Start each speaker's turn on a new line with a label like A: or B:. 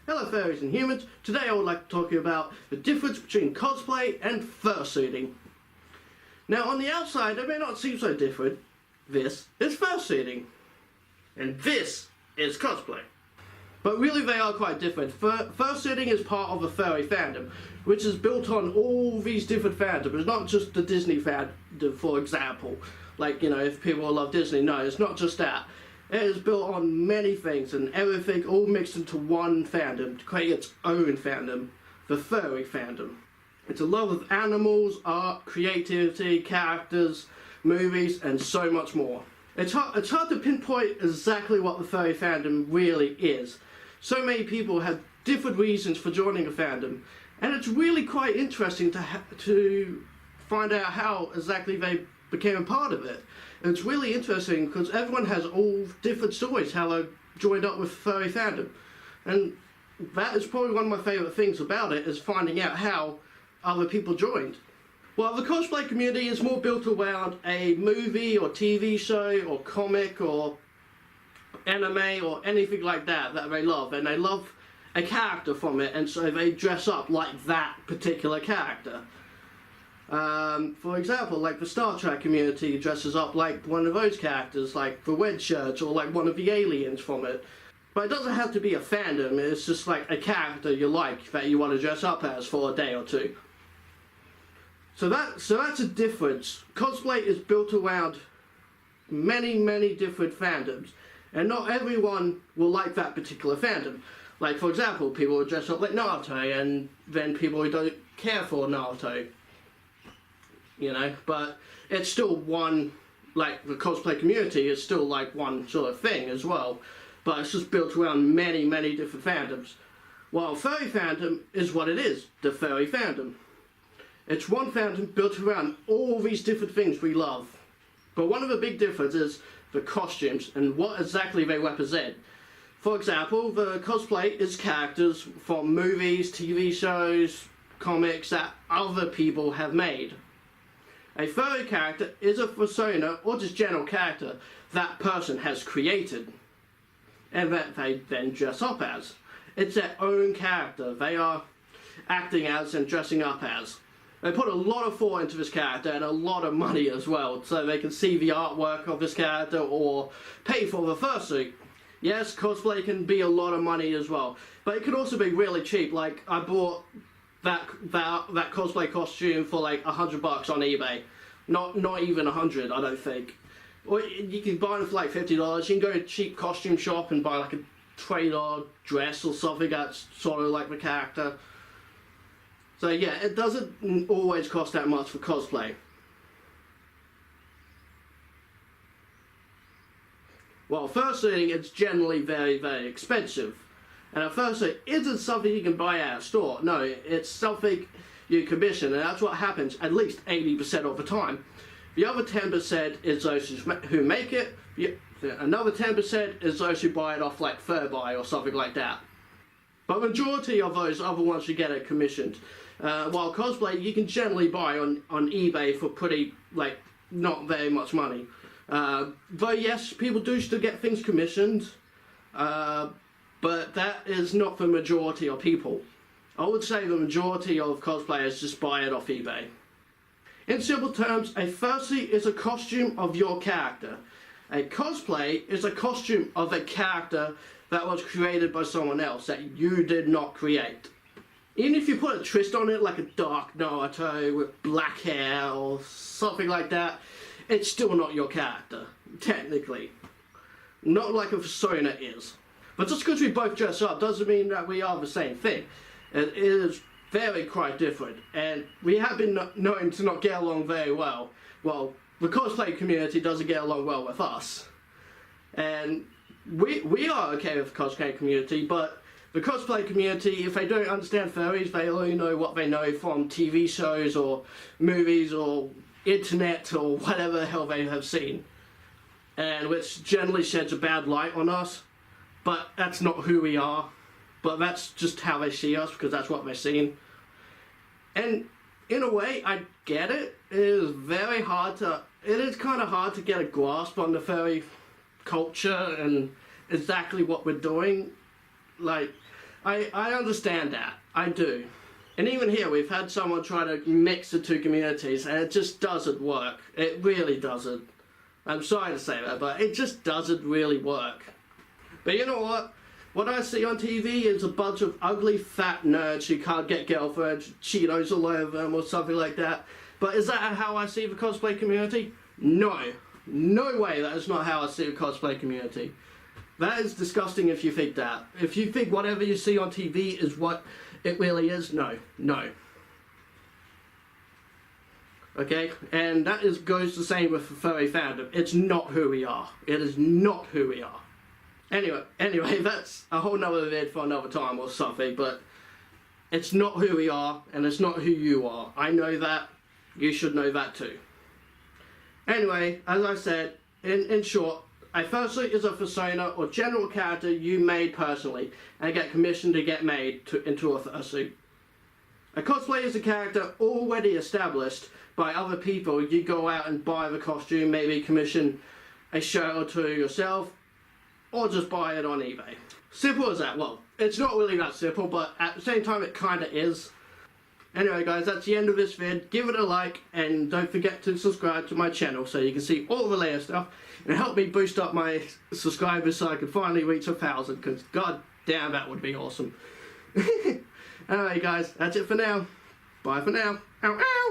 A: Hello fairies and humans, today I would like to talk to you about the difference between cosplay and fursuiting. Now on the outside it may not seem so different. This is fursuiting and this is cosplay. But really they are quite different. Fursuiting is part of a furry fandom, which is built on all these different fandoms. It's not just the Disney fandom, for example. Like, you know, if people love Disney, no, it's not just that. It is built on many things and everything all mixed into one fandom to create its own fandom, the furry fandom. It's a love of animals, art, creativity, characters, movies, and so much more. It's hard to pinpoint exactly what the furry fandom really is. So many people have different reasons for joining a fandom, and it's really quite interesting to find out how exactly they became a part of it. And it's really interesting because everyone has all different stories how they joined up with furry fandom. And that is probably one of my favourite things about it, is finding out how other people joined. Well, the cosplay community is more built around a movie or TV show or comic or anime or anything like that they love, and they love a character from it, and so they dress up like that particular character. For example, like the Star Trek community dresses up like one of those characters, like the Red Shirts or like one of the aliens from it. But it doesn't have to be a fandom, it's just like a character you like that you want to dress up as for a day or two. So that's a difference. Cosplay is built around many different fandoms, and not everyone will like that particular fandom. Like, for example, people will dress up like Naruto, and then people who don't care for Naruto. You know, but it's still one, like the cosplay community is still like one sort of thing as well, but it's just built around many different fandoms. While furry fandom is what it is, the furry fandom. It's one fandom built around all these different things we love. But one of the big differences is the costumes and what exactly they represent. For example, the cosplay is characters from movies, TV shows, comics that other people have made. A furry character is a persona or just general character that person has created and that they then dress up as. It's their own character they are acting as and dressing up as. They put a lot of thought into this character and a lot of money as well, so they can see the artwork of this character or pay for the fursuit. Yes, cosplay can be a lot of money as well, but it can also be really cheap. Like, I bought that cosplay costume for like $100 on eBay. Not even 100, I don't think. Or you can buy it for like $50. You can go to a cheap costume shop and buy like a $20 dress or something that's sort of like the character. So yeah, it doesn't always cost that much for cosplay. Well, fursuiting is generally very expensive. And a fursuit isn't something you can buy at a store. No, it's something you commission, and that's what happens at least 80% of the time. The other 10% is those who make it. Another 10% is those who buy it off like Furbuy or something like that. But the majority of those other ones you get it commissioned. While cosplay you can generally buy on eBay for pretty, like, not very much money. Though yes, people do still get things commissioned. But that is not the majority of people. I would say the majority of cosplayers just buy it off eBay. In simple terms, a fursuit is a costume of your character. A cosplay is a costume of a character that was created by someone else that you did not create. Even if you put a twist on it, like a dark Naruto with black hair or something like that, it's still not your character, technically. Not like a persona is. But just because we both dress up doesn't mean that we are the same thing. It is very quite different, and we have been known to not get along very well. Well, the cosplay community doesn't get along well with us. And we are okay with the cosplay community, but the cosplay community, if they don't understand furries, they only know what they know from TV shows or movies or internet or whatever the hell they have seen. And which generally sheds a bad light on us. But that's not who we are. But that's just how they see us, because that's what they're seeing. And in a way, I get it. It is kind of hard to get a grasp on the furry culture and exactly what we're doing. Like, I understand that. I do. And even here, we've had someone try to mix the two communities, and it just doesn't work. It really doesn't. I'm sorry to say that, but it just doesn't really work. But you know what? What I see on TV is a bunch of ugly fat nerds who can't get girlfriends, Cheetos all over them or something like that. But is that how I see the cosplay community? No. No way, that is not how I see the cosplay community. That is disgusting if you think that. If you think whatever you see on TV is what it really is, no. No. Okay? And that goes the same with the furry fandom. It's not who we are. It is not who we are. Anyway, that's a whole nother vid for another time or something, but it's not who we are, and it's not who you are. I know that. You should know that too. Anyway, as I said, in short, a fursuit is a persona or general character you made personally and get commissioned to get made into a fursuit. A cosplay is a character already established by other people. You go out and buy the costume, maybe commission a shirt or two yourself, or just buy it on eBay. Simple as that. Well, it's not really that simple, but at the same time it kinda is. Anyway guys, that's the end of this vid. Give it a like, and don't forget to subscribe to my channel so you can see all the latest stuff, and help me boost up my subscribers so I can finally reach 1,000, because god damn, that would be awesome. Anyway guys, that's it for now. Bye for now. Ow, ow.